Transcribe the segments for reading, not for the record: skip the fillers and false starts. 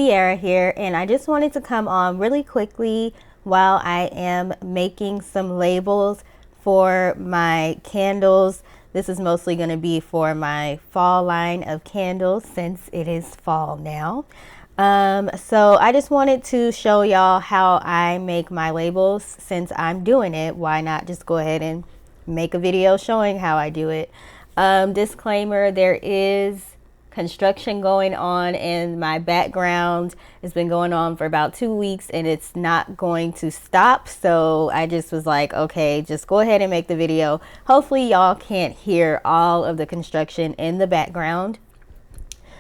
Sierra here, and I just wanted to come on really quickly while I am making some labels for my candles. This is mostly going to be for my fall line of candles since it is fall now. So I just wanted to show y'all how I make my labels. Since I'm doing it, why not just go ahead and make a video showing how I do it. Disclaimer, there is construction going on in my background. It's been going on for about 2 weeks and it's not going to stop. So I just was like, okay, just go ahead and make the video. Hopefully y'all can't hear all of the construction in the background.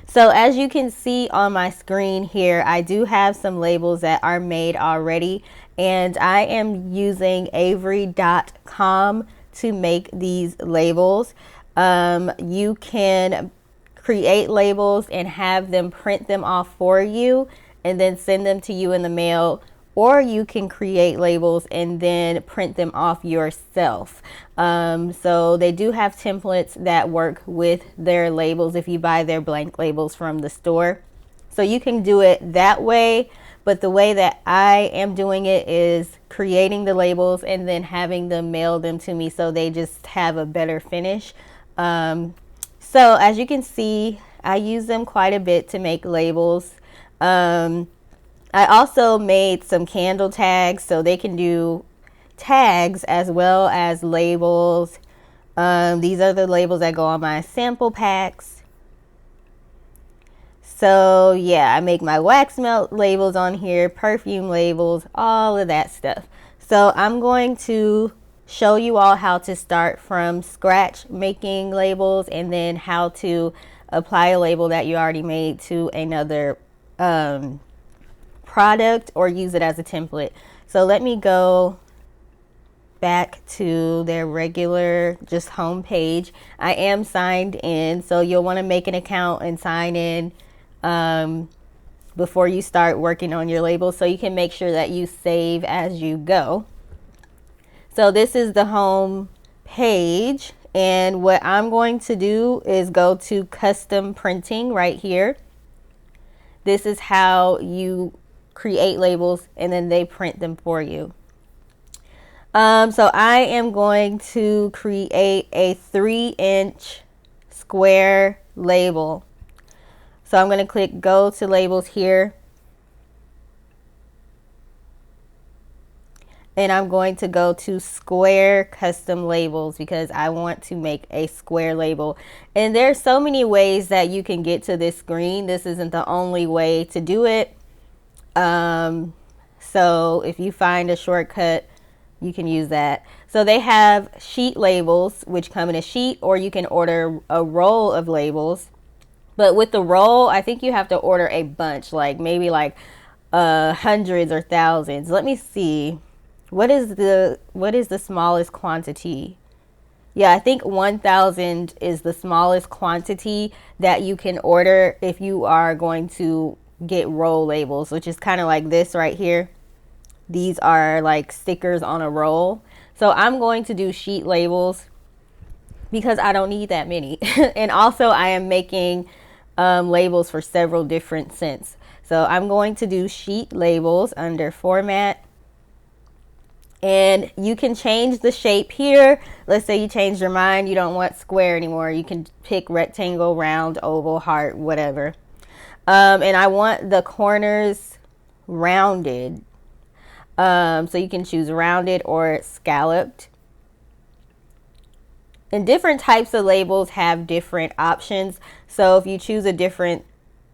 So as you can see on my screen here, I do have some labels that are made already, and I am using Avery.com to make these labels. You can create labels and have them print them off for you and then send them to you in the mail, or you can create labels and then print them off yourself. So they do have templates that work with their labels if you buy their blank labels from the store. So you can do it that way, but the way that I am doing it is creating the labels and then having them mail them to me so they just have a better finish. So as you can see, I use them quite a bit to make labels. I also made some candle tags so they can do tags as well as labels. These are the labels that go on my sample packs. So yeah, I make my wax melt labels on here, perfume labels, all of that stuff. So I'm going to show you all how to start from scratch making labels and then how to apply a label that you already made to another product or use it as a template. So let me go back to their regular just home page. I am signed in, so you'll want to make an account and sign in before you start working on your labels, so you can make sure that you save as you go. So this is the home page, and what I'm going to do is go to custom printing right here. This is how you create labels and then they print them for you. So I am going to create a 3-inch square label. So I'm going to click go to labels here. And I'm going to go to square custom labels because I want to make a square label. And there's so many ways that you can get to this screen. This isn't the only way to do it. So if you find a shortcut, you can use that. So they have sheet labels, which come in a sheet, or you can order a roll of labels. But with the roll, I think you have to order a bunch, like maybe like hundreds or thousands. Let me see. What is the smallest quantity? Yeah, I think 1,000 is the smallest quantity that you can order if you are going to get roll labels, which is kind of like this right here. These are like stickers on a roll. So I'm going to do sheet labels because I don't need that many. And also I am making labels for several different scents. So I'm going to do sheet labels under format. And you can change the shape here. Let's say you changed your mind, you don't want square anymore. You can pick rectangle, round, oval, heart, whatever. And I want the corners rounded. So you can choose rounded or scalloped. And different types of labels have different options. So if you choose a different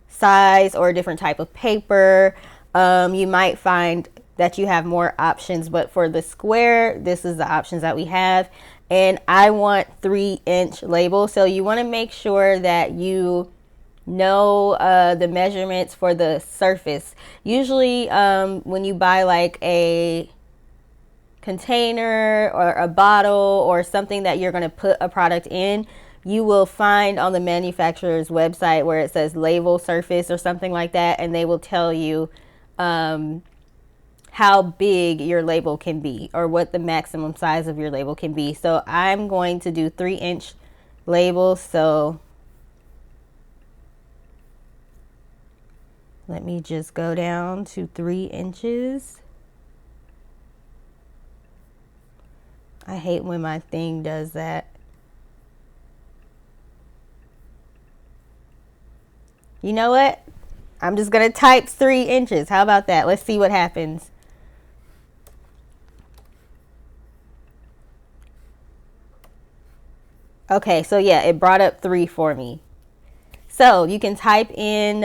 size or a different type of paper, you might find that you have more options. But for the square, this is the options that we have. And I want 3-inch labels. So you want to make sure that you know the measurements for the surface. Usually when you buy like a container or a bottle or something that you're going to put a product in, you will find on the manufacturer's website where it says label surface or something like that, and they will tell you how big your label can be or what the maximum size of your label can be. So I'm going to do 3-inch labels. So Let me just go down to 3 inches. I hate when my thing does that. You know what? I'm just gonna type 3 inches. How about that? Let's see what happens. Okay, so yeah, it brought up 3 for me. So you can type in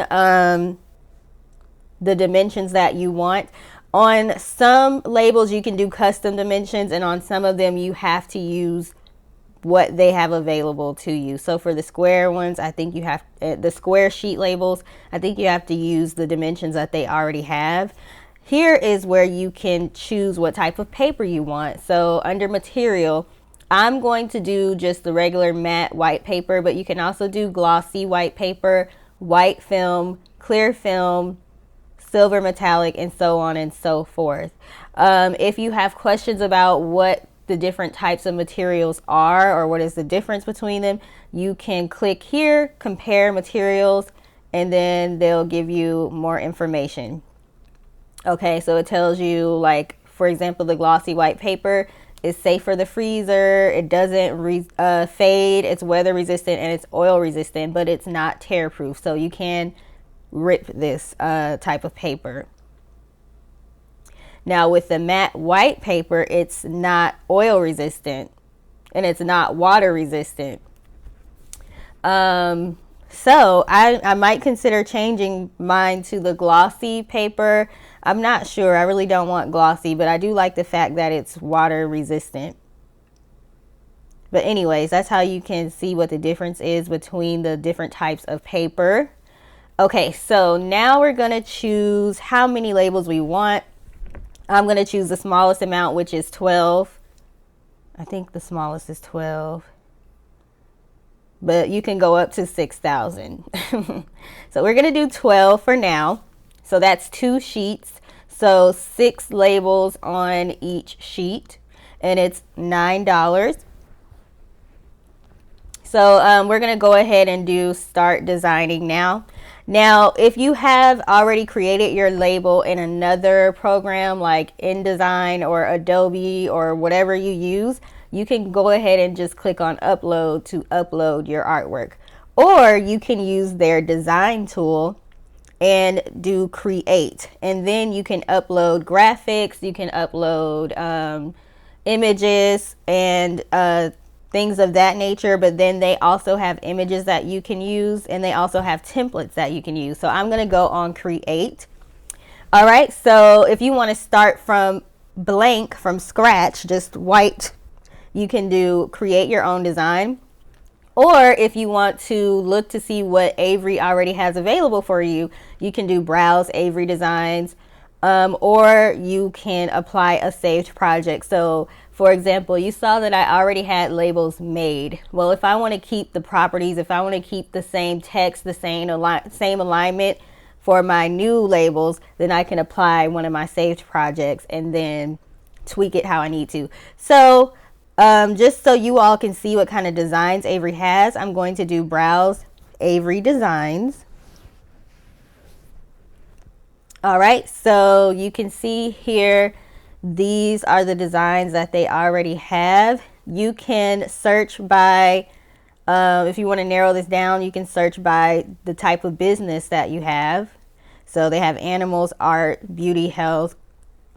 the dimensions that you want. On some labels, you can do custom dimensions, and on some of them, you have to use what they have available to you. So for the square ones, I think you have the square sheet labels, I think you have to use the dimensions that they already have. Here is where you can choose what type of paper you want. So under material, I'm going to do just the regular matte white paper, but you can also do glossy white paper, white film, clear film, silver metallic, and so on and so forth. If you have questions about what the different types of materials are or what is the difference between them, you can click here, compare materials, and then they'll give you more information. Okay, so it tells you, like, for example, the glossy white paper is safe for the freezer, it doesn't fade, it's weather resistant, and it's oil resistant, but it's not tear proof, so you can rip this type of paper. Now with the matte white paper, it's not oil resistant and it's not water resistant. So I might consider changing mine to the glossy paper. I'm not sure. I really don't want glossy, but I do like the fact that it's water resistant. But anyways, that's how you can see what the difference is between the different types of paper. Okay, so now we're going to choose how many labels we want. I'm going to choose the smallest amount, which is 12. I think the smallest is 12. But you can go up to 6,000. So we're going to do 12 for now. So that's 2 sheets. So 6 labels on each sheet. And it's $9. So we're going to go ahead and do start designing now. Now, if you have already created your label in another program like InDesign or Adobe or whatever you use, you can go ahead and just click on upload to upload your artwork. Or you can use their design tool and do create. And then you can upload graphics, you can upload images and things of that nature, but then they also have images that you can use and they also have templates that you can use. So I'm going to go on create. All right, so if you want to start from blank, from scratch, just white, you can do create your own design. Or if you want to look to see what Avery already has available for you, you can do browse Avery designs, or you can apply a saved project. So for example, you saw that I already had labels made. Well, if I want to keep the properties, if I want to keep the same text, the same alignment for my new labels, then I can apply one of my saved projects and then tweak it how I need to. So just so you all can see what kind of designs Avery has, I'm going to do browse Avery designs. All right, so you can see here, these are the designs that they already have. You can search by, if you want to narrow this down, you can search by the type of business that you have. So they have animals, art, beauty, health,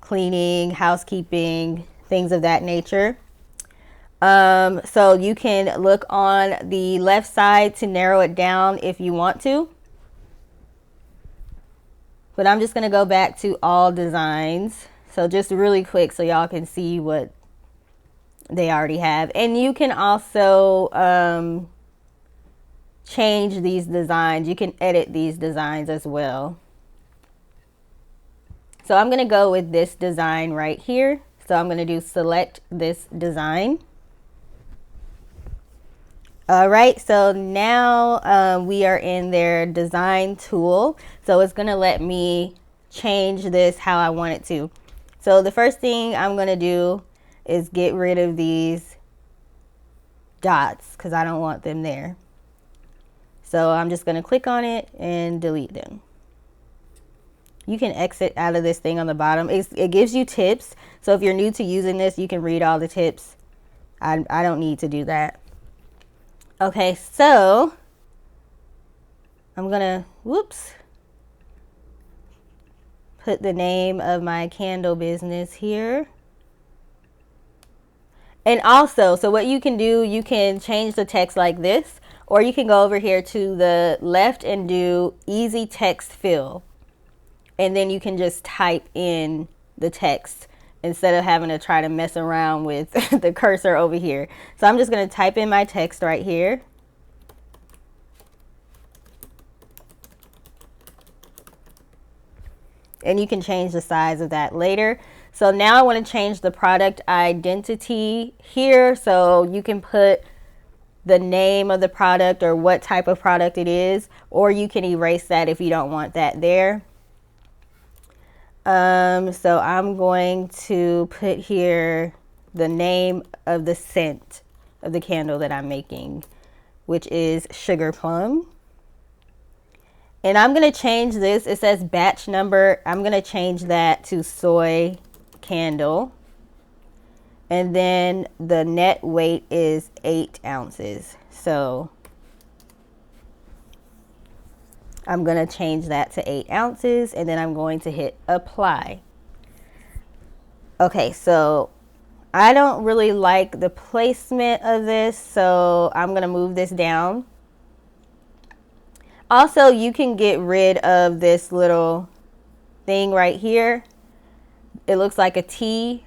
cleaning, housekeeping, things of that nature. So you can look on the left side to narrow it down if you want to. But I'm just going to go back to all designs. So just really quick so y'all can see what they already have. And you can also change these designs. You can edit these designs as well. So I'm going to go with this design right here. So I'm going to do select this design. All right, so now we are in their design tool. So it's going to let me change this how I want it to. So the first thing I'm going to do is get rid of these dots because I don't want them there. So I'm just going to click on it and delete them. You can exit out of this thing on the bottom. It gives you tips. So if you're new to using this, you can read all the tips. I don't need to do that. Okay, so I'm gonna, whoops, put the name of my candle business here. And also, so what you can do, you can change the text like this, or you can go over here to the left and do easy text fill. And then you can just type in the text instead of having to try to mess around with the cursor over here. So I'm just going to type in my text right here. And you can change the size of that later. So now I want to change the product identity here. So you can put the name of the product or what type of product it is, or you can erase that if you don't want that there. So I'm going to put here the name of the scent of the candle that I'm making, which is Sugar Plum. And I'm going to change this. It says batch number. I'm going to change that to soy candle. And then the net weight is 8 ounces. So I'm going to change that to 8 ounces. And then I'm going to hit apply. Okay, so I don't really like the placement of this. So I'm going to move this down. Also, you can get rid of this little thing right here. It looks like a T.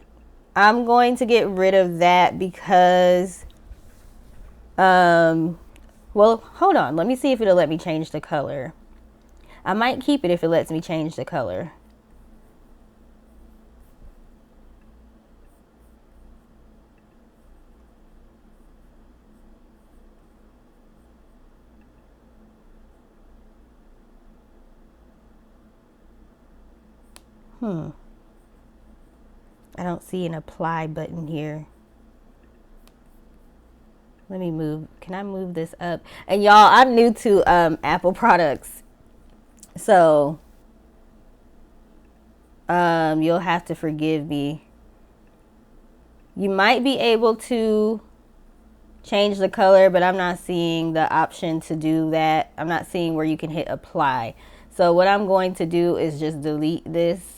I'm going to get rid of that because, well, hold on. Let me see if it'll let me change the color. I might keep it if it lets me change the color. I don't see an apply button here. Let me move. Can I move this up? And y'all, I'm new to Apple products. So you'll have to forgive me. You might be able to change the color, but I'm not seeing the option to do that. I'm not seeing where you can hit apply. So what I'm going to do is just delete this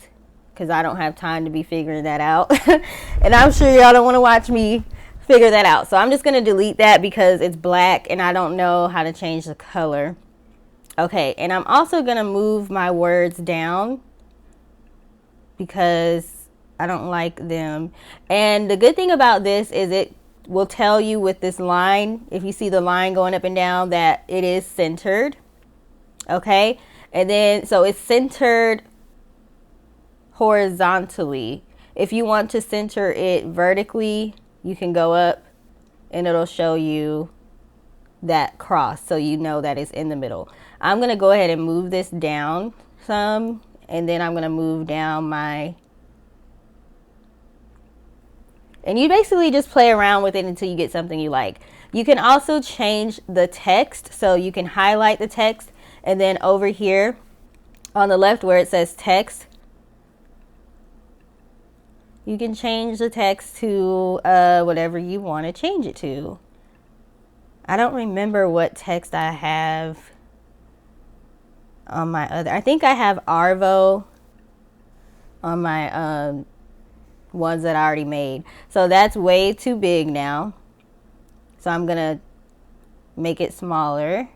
because I don't have time to be figuring that out. And I'm sure y'all don't want to watch me figure that out. So I'm just going to delete that because it's black and I don't know how to change the color. Okay, and I'm also going to move my words down because I don't like them. And the good thing about this is it will tell you with this line, if you see the line going up and down, that it is centered. Okay, and then so it's centered horizontally. If you want to center it vertically, you can go up and it'll show you that cross so you know that it's in the middle. I'm going to go ahead and move this down some, and then I'm going to move down my, and you basically just play around with it until you get something you like. You can also change the text, so you can highlight the text, and then over here on the left where it says text, you can change the text to whatever you want to change it to. I don't remember what text I have on my other. I think I have Arvo on my ones that I already made. So that's way too big now. So I'm going to make it smaller.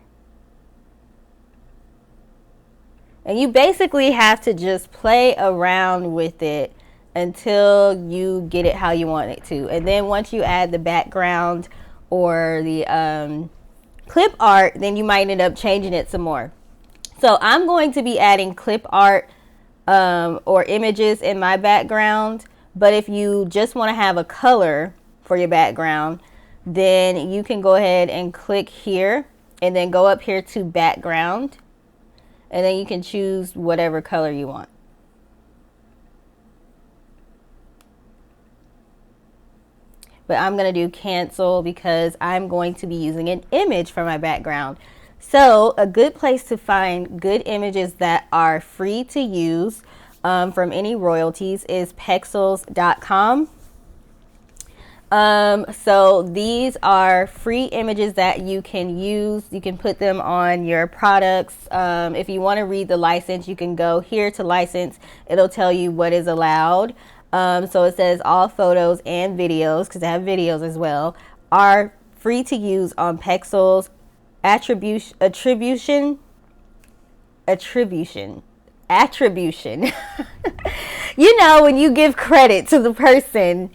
And you basically have to just play around with it until you get it how you want it to. And then once you add the background or the clip art, then you might end up changing it some more. So I'm going to be adding clip art or images in my background. But if you just want to have a color for your background, then you can go ahead and click here and then go up here to background. And then you can choose whatever color you want. But I'm going to do cancel because I'm going to be using an image for my background. So a good place to find good images that are free to use from any royalties is Pexels.com. So these are free images that you can use. You can put them on your products. If you want to read the license, you can go here to license. It'll tell you what is allowed. So it says all photos and videos, because I have videos as well, are free to use on Pexels. Attribution. You know, when you give credit to the person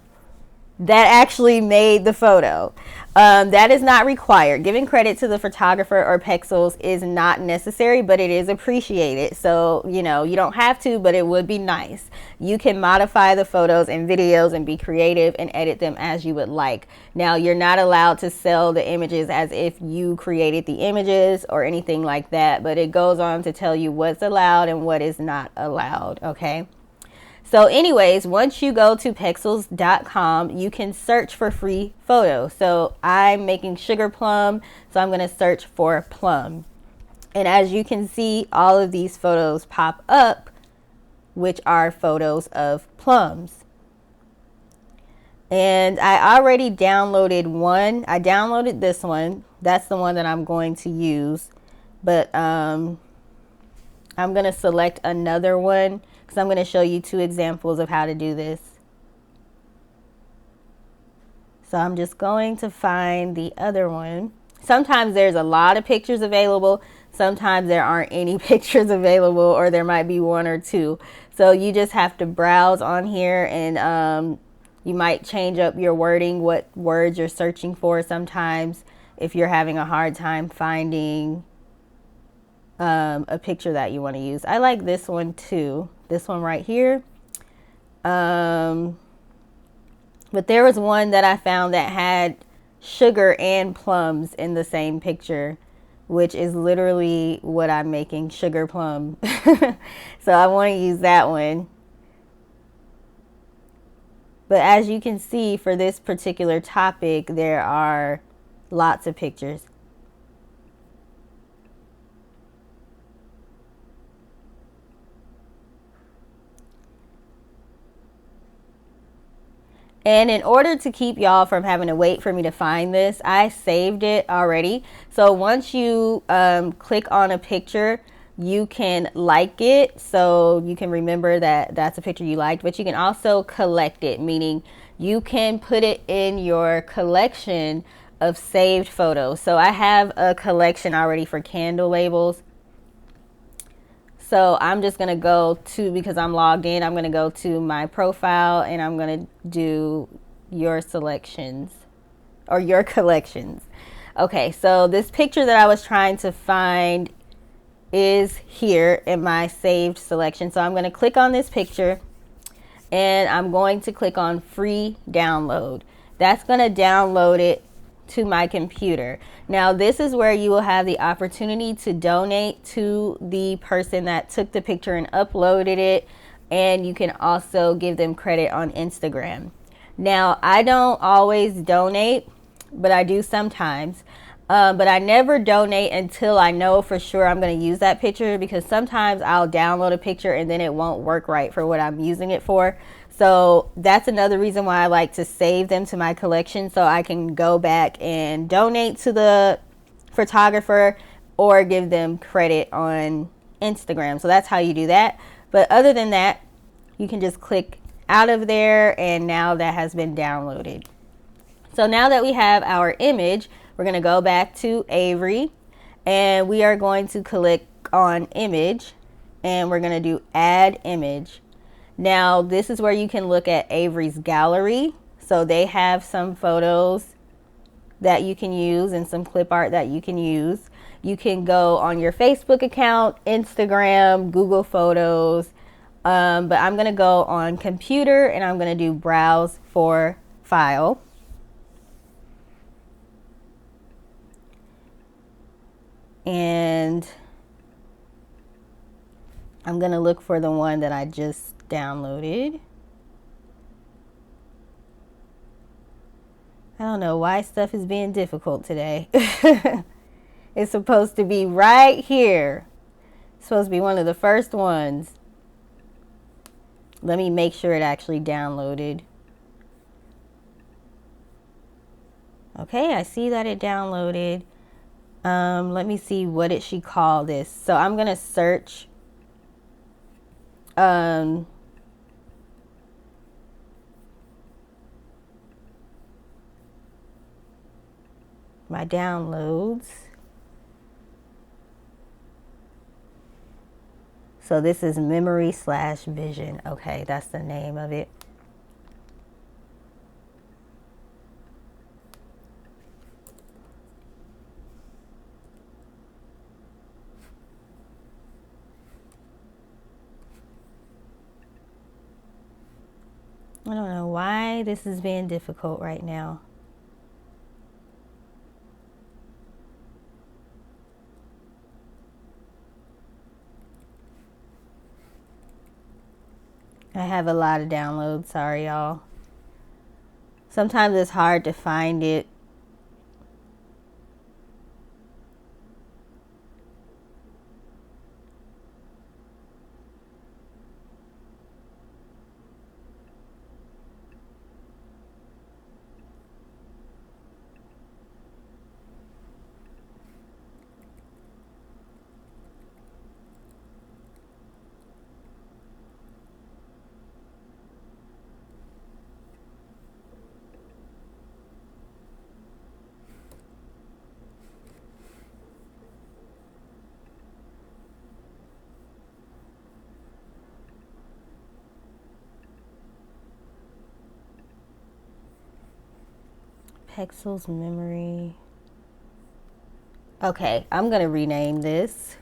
that actually made the photo. That is not required. Giving credit to the photographer or Pexels is not necessary, but it is appreciated. So, you know, you don't have to, but it would be nice. You can modify the photos and videos and be creative and edit them as you would like. Now, you're not allowed to sell the images as if you created the images or anything like that, but it goes on to tell you what's allowed and what is not allowed, okay? So anyways, once you go to Pexels.com, you can search for free photos. So I'm making sugar plum, so I'm going to search for plum. And as you can see, all of these photos pop up, which are photos of plums. And I already downloaded one. I downloaded this one. That's the one that I'm going to use. But I'm going to select another one, because I'm going to show you two examples of how to do this. So I'm just going to find the other one. Sometimes there's a lot of pictures available. Sometimes there aren't any pictures available, or there might be one or two. So you just have to browse on here, and you might change up your wording, what words you're searching for sometimes, if you're having a hard time finding a picture that you want to use. I like this one too. This one right here. But there was one that I found that had sugar and plums in the same picture, which is literally what I'm making, sugar plum. So I want to use that one. But as you can see, for this particular topic, there are lots of pictures. And in order to keep y'all from having to wait for me to find this, I saved it already. So once you click on a picture, you can like it, so you can remember that that's a picture you liked. But you can also collect it, meaning you can put it in your collection of saved photos. So I have a collection already for candle labels. So I'm just going to go to, because I'm logged in, I'm going to go to my profile, and I'm going to do your selections or your collections. Okay, so this picture that I was trying to find is here in my saved selection. So I'm going to click on this picture, and I'm going to click on free download. That's going to download it to my computer. Now this is where you will have the opportunity to donate to the person that took the picture and uploaded it, and you can also give them credit on Instagram. Now I don't always donate, but I do sometimes. But I never donate until I know for sure I'm going to use that picture, because sometimes I'll download a picture and then it won't work right for what I'm using it for. So that's another reason why I like to save them to my collection, so I can go back and donate to the photographer or give them credit on Instagram. So that's how you do that. But other than that, you can just click out of there, and now that has been downloaded. So now that we have our image, we're going to go back to Avery, and we are going to click on image, and we're going to do add image. Now this is where you can look at Avery's gallery. So they have some photos that you can use and some clip art that you can use. You can go on your Facebook account, Instagram, Google Photos, but I'm going to go on computer, and I'm going to do browse for file. And I'm going to look for the one that I just downloaded. I don't know why stuff is being difficult today. It's supposed to be right here. It's supposed to be one of the first ones. Let me make sure it actually downloaded. Okay, I see that it downloaded. Let me see, what did she call this? So I'm gonna search my downloads. So this is memory/vision. Okay, that's the name of it. I don't know why this is being difficult right now. I have a lot of downloads, sorry y'all. Sometimes it's hard to find it. Pexels memory. Okay, I'm gonna rename this.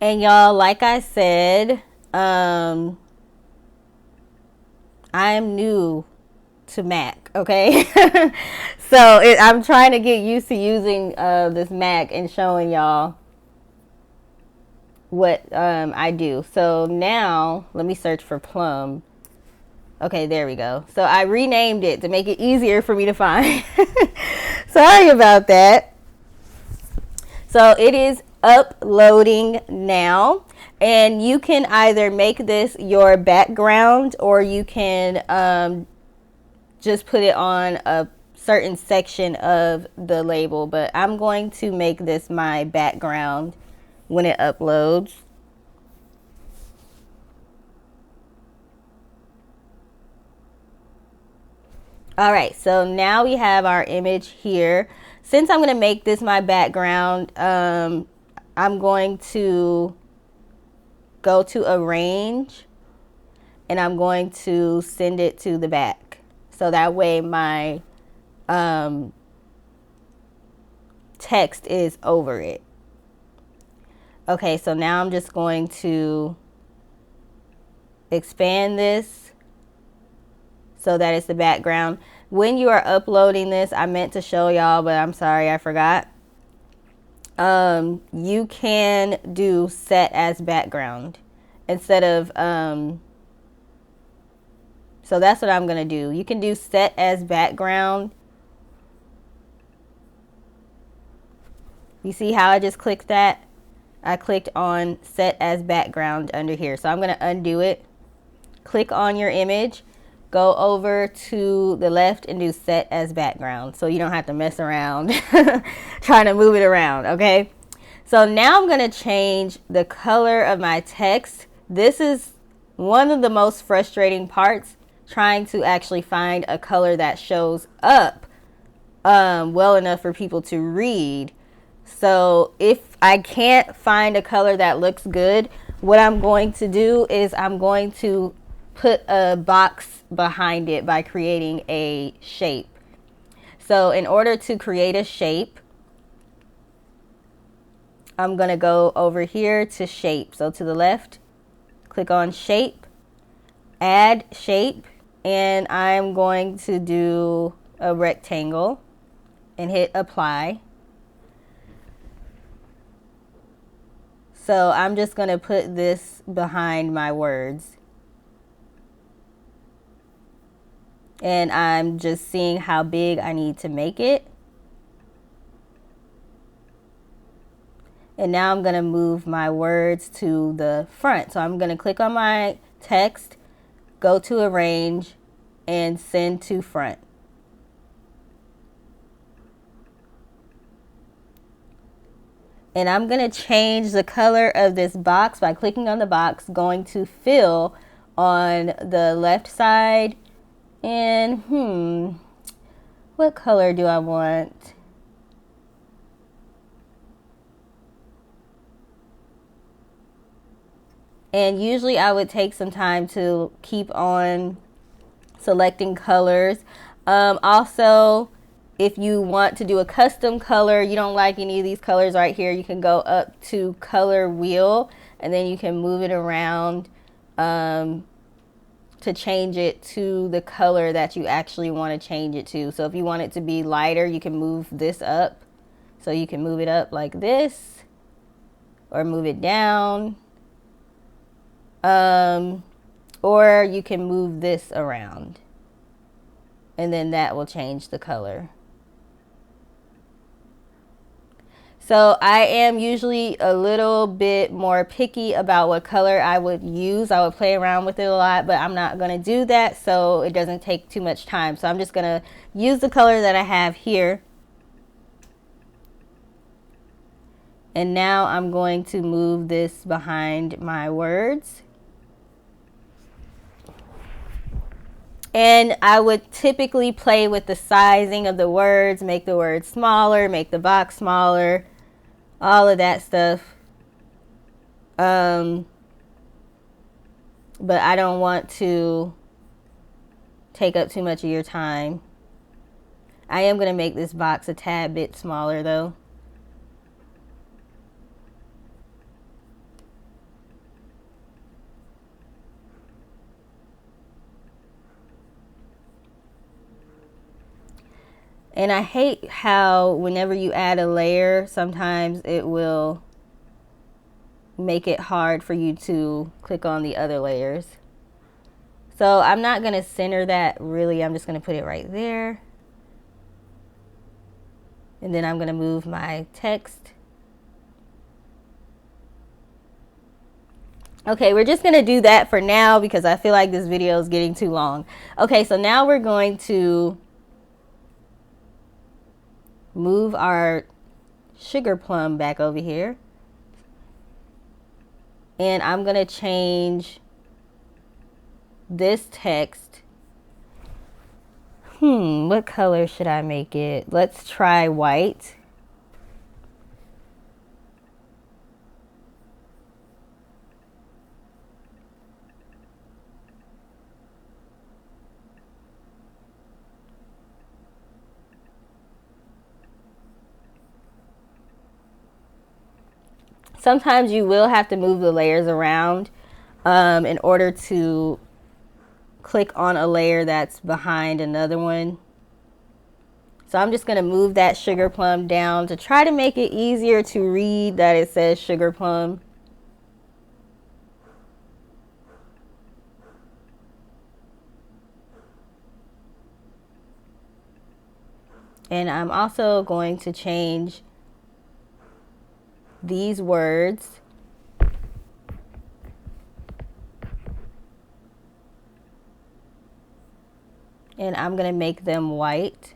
And y'all, like I said, I'm new to Mac, okay? So I'm trying to get used to using this Mac and showing y'all what I do. So now let me search for plum. Okay, there we go. So I renamed it to make it easier for me to find. Sorry about that. So it is uploading now, and you can either make this your background, or you can just put it on a certain section of the label, but I'm going to make this my background when it uploads. All right, so now we have our image here. Since I'm going to make this my background, I'm going to go to arrange, and I'm going to send it to the back. So that way my text is over it. Okay, so now I'm just going to expand this so that it's the background. When you are uploading this, I meant to show y'all, but I'm sorry, I forgot. You can do set as background instead of, so that's what I'm going to do. You can do set as background. You see how I just clicked that? I clicked on set as background under here. So I'm going to undo it. Click on your image. Go over to the left and do set as background, so you don't have to mess around trying to move it around, okay? So now I'm going to change the color of my text. This is one of the most frustrating parts, trying to actually find a color that shows up well enough for people to read. So if I can't find a color that looks good, what I'm going to do is I'm going to put a box behind it by creating a shape. So in order to create a shape, I'm going to go over here to shape. So to the left, click on shape, add shape, and I'm going to do a rectangle and hit apply. So I'm just going to put this behind my words. and I'm just seeing how big I need to make it. And now I'm going to move my words to the front. So I'm going to click on my text, go to arrange, and send to front. And I'm going to change the color of this box by clicking on the box, going to fill on the left side. And what color do I want? And usually I would take some time to keep on selecting colors. Also, if you want to do a custom color, you don't like any of these colors right here, you can go up to color wheel and then you can move it around to change it to the color that you actually want to change it to. So if you want it to be lighter, you can move this up. So you can move it up like this or move it down. Or you can move this around and then that will change the color. So I am usually a little bit more picky about what color I would use. I would play around with it a lot, but I'm not going to do that so it doesn't take too much time. So I'm just going to use the color that I have here. And now I'm going to move this behind my words. And I would typically play with the sizing of the words, make the words smaller, make the box smaller, all of that stuff. But I don't want to take up too much of your time. I am going to make this box a tad bit smaller though. And I hate how whenever you add a layer, sometimes it will make it hard for you to click on the other layers. So I'm not going to center that really. I'm just going to put it right there. And then I'm going to move my text. Okay, we're just going to do that for now because I feel like this video is getting too long. Okay, so now we're going to move our sugar plum back over here. And I'm going to change this text. What color should I make it? Let's try white. Sometimes you will have to move the layers around in order to click on a layer that's behind another one. So I'm just going to move that sugar plum down to try to make it easier to read that it says sugar plum. And I'm also going to change these words. And I'm going to make them white.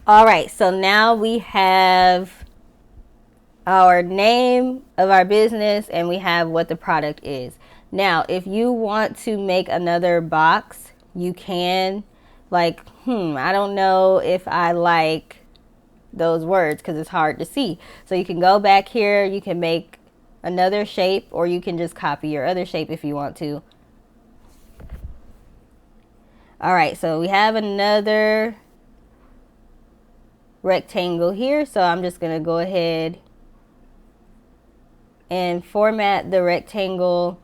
All right, so now we have our name of our business and we have what the product is. Now, if you want to make another box, you can. Like, I don't know if I like those words because it's hard to see. So you can go back here, you can make another shape, or you can just copy your other shape if you want to. All right, so we have another rectangle here, so I'm just going to go ahead and format the rectangle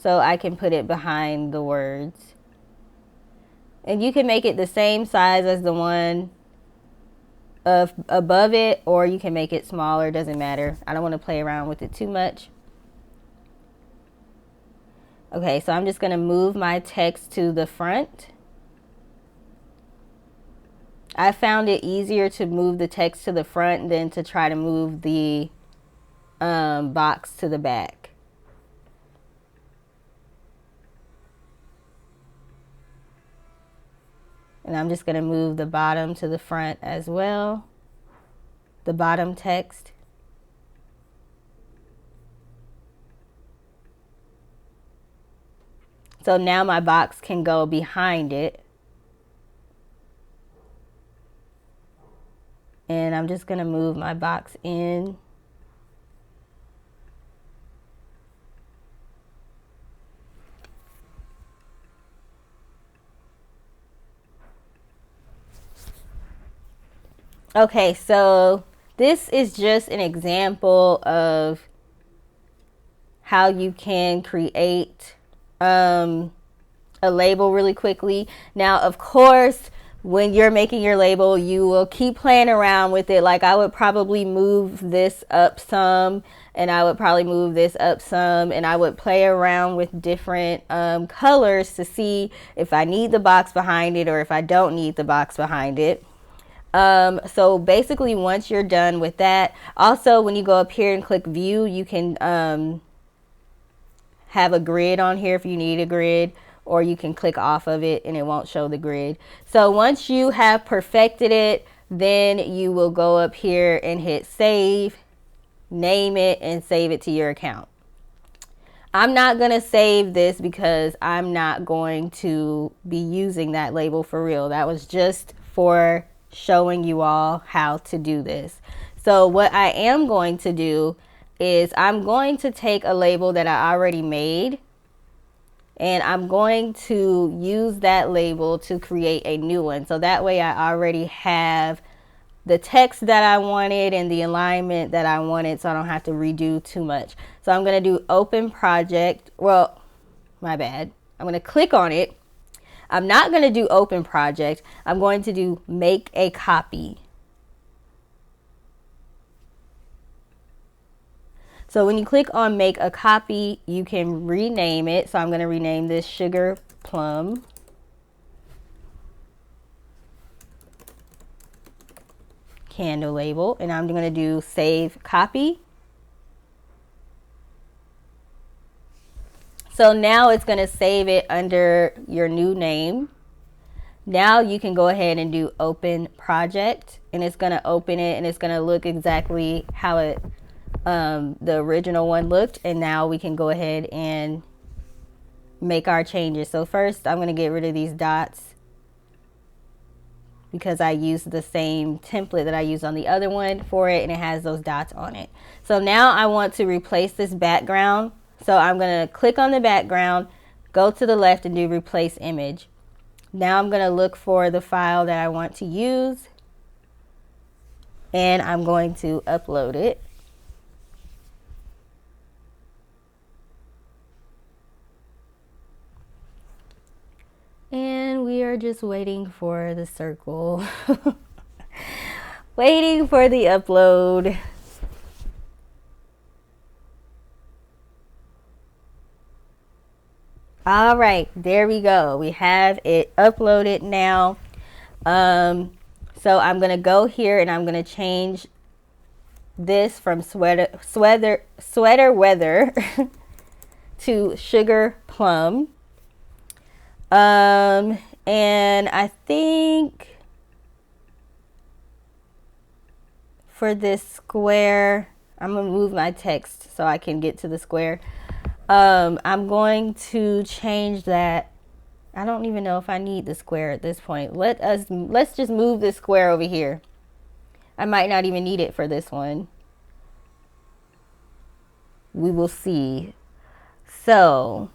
so I can put it behind the words. And you can make it the same size as the one above it, or you can make it smaller, doesn't matter. I don't want to play around with it too much. Okay, so I'm just going to move my text to the front. I found it easier to move the text to the front than to try to move the box to the back. And I'm just going to move the bottom to the front as well, the bottom text. So now my box can go behind it. And I'm just going to move my box in. Okay, so this is just an example of how you can create a label really quickly. Now, of course, when you're making your label, you will keep playing around with it. Like I would probably move this up some, and I would probably move this up some, and I would play around with different colors to see if I need the box behind it or if I don't need the box behind it. So basically once you're done with that, also when you go up here and click view, you can have a grid on here if you need a grid, or you can click off of it and it won't show the grid. So once you have perfected it, then you will go up here and hit save, name it, and save it to your account. I'm not going to save this because I'm not going to be using that label for real. That was just for showing you all how to do this. So what I am going to do is I'm going to take a label that I already made, and I'm going to use that label to create a new one. So that way I already have the text that I wanted and the alignment that I wanted, so I don't have to redo too much. So I'm going to do open project. Well, my bad. I'm going to click on it. I'm not going to do open project. I'm going to do make a copy. So when you click on make a copy, you can rename it. So I'm going to rename this Sugar Plum. Candle label, and I'm going to do save copy. So now it's going to save it under your new name. Now you can go ahead and do open project, and it's going to open it, and it's going to look exactly how it the original one looked. And now we can go ahead and make our changes. So first I'm going to get rid of these dots because I used the same template that I used on the other one for it, and it has those dots on it. So now I want to replace this background. So I'm going to click on the background, go to the left and do replace image. Now I'm going to look for the file that I want to use, and I'm going to upload it. And we are just waiting for the circle. Waiting for the upload. All right, there we go. We have it uploaded now. So I'm going to go here and I'm going to change this from sweater weather to Sugar Plum. And I think for this square, I'm going to move my text so I can get to the square. I'm going to change that. I don't even know if I need the square at this point. Let's just move this square over here. I might not even need it for this one. We will see. So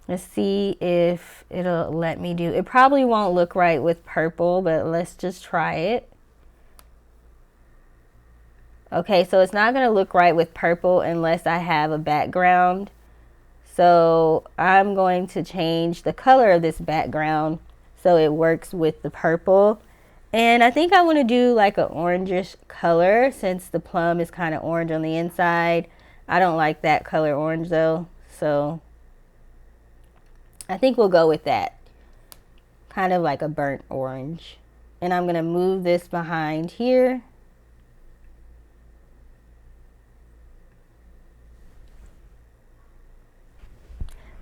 let's see if it'll let me do. It probably won't look right with purple, but let's just try it. Okay, so it's not going to look right with purple unless I have a background. So I'm going to change the color of this background so it works with the purple. And I think I want to do like an orangish color since the plum is kind of orange on the inside. I don't like that color orange though, so I think we'll go with that. Kind of like a burnt orange. And I'm going to move this behind here.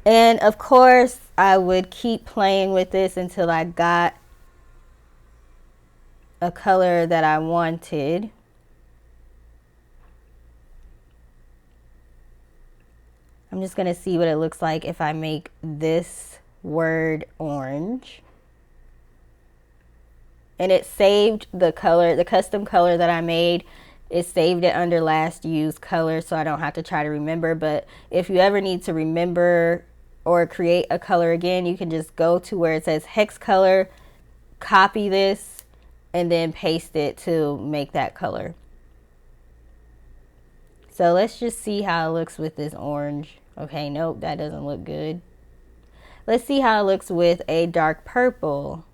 And of course, I would keep playing with this until I got a color that I wanted. I'm just going to see what it looks like if I make this word orange. And it saved the color, the custom color that I made. It saved it under last used color, so I don't have to try to remember. But if you ever need to remember or create a color again, you can just go to where it says hex color, copy this, and then paste it to make that color. So let's just see how it looks with this orange. Okay, nope, that doesn't look good. Let's see how it looks with a dark purple.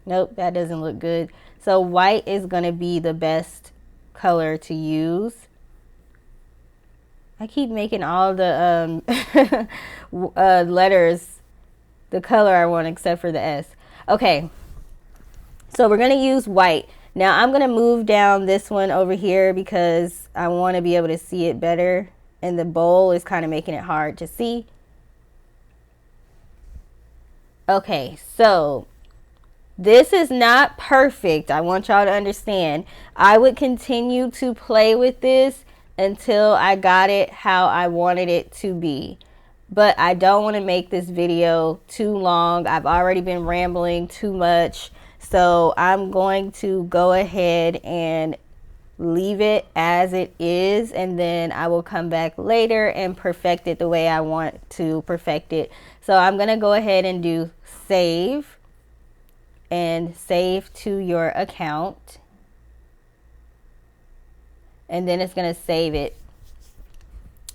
Nope, that doesn't look good. So white is going to be the best color to use. I keep making all the letters the color I want except for the S. Okay, so we're going to use white. Now I'm going to move down this one over here because I want to be able to see it better. And the bowl is kind of making it hard to see. Okay, so this is not perfect. I want y'all to understand. I would continue to play with this until I got it how I wanted it to be. But I don't want to make this video too long. I've already been rambling too much. So I'm going to go ahead and leave it as it is, and then I will come back later and perfect it the way I want to perfect it. So I'm going to go ahead and do save and save to your account. And then it's going to save it.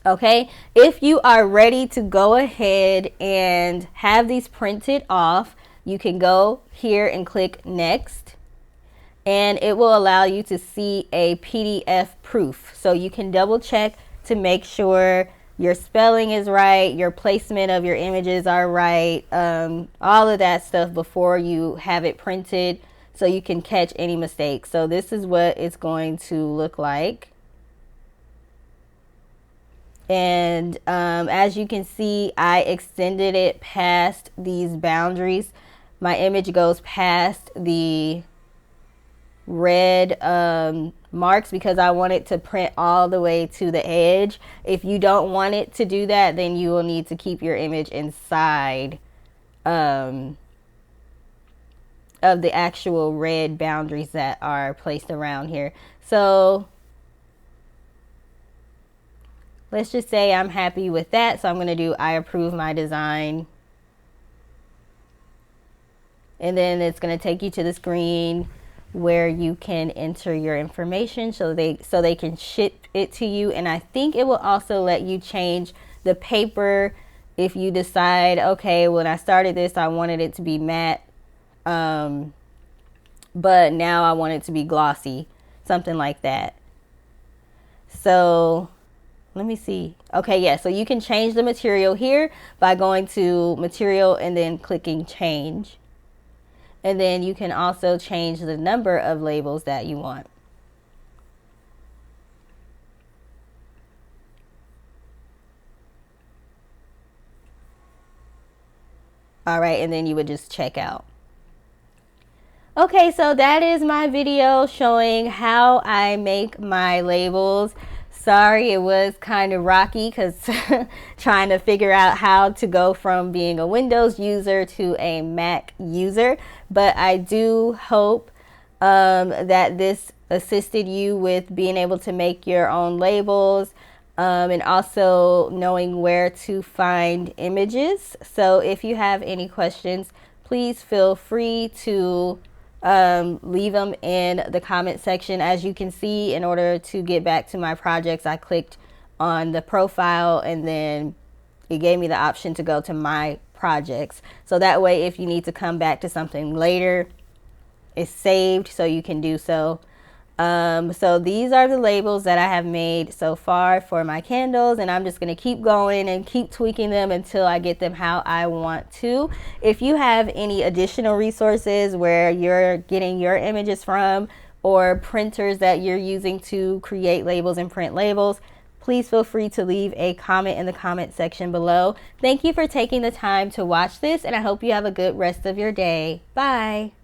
Okay, if you are ready to go ahead and have these printed off, you can go here and click next, and it will allow you to see a PDF proof. So you can double check to make sure your spelling is right, your placement of your images are right, all of that stuff before you have it printed so you can catch any mistakes. So this is what it's going to look like. And as you can see, I extended it past these boundaries. My image goes past the red marks because I want it to print all the way to the edge. If you don't want it to do that, then you will need to keep your image inside of the actual red boundaries that are placed around here. So let's just say I'm happy with that. So I'm going to do I approve my design. And then it's going to take you to the screen where you can enter your information so they can ship it to you. And I think it will also let you change the paper if you decide, okay, when I started this, I wanted it to be matte, but now I want it to be glossy, something like that. So let me see. Okay, yeah, so you can change the material here by going to material and then clicking change. And then you can also change the number of labels that you want. All right, and then you would just check out. Okay, so that is my video showing how I make my labels. Sorry, it was kind of rocky because trying to figure out how to go from being a Windows user to a Mac user. But I do hope that this assisted you with being able to make your own labels and also knowing where to find images. So if you have any questions, please feel free to leave them in the comment section. As you can see, in order to get back to my projects, I clicked on the profile and then it gave me the option to go to my projects. So that way, if you need to come back to something later, it's saved so you can do so. So these are the labels that I have made so far for my candles, and I'm just going to keep going and keep tweaking them until I get them how I want to. If you have any additional resources where you're getting your images from, or printers that you're using to create labels and print labels, please feel free to leave a comment in the comment section below. Thank you for taking the time to watch this, and I hope you have a good rest of your day. Bye.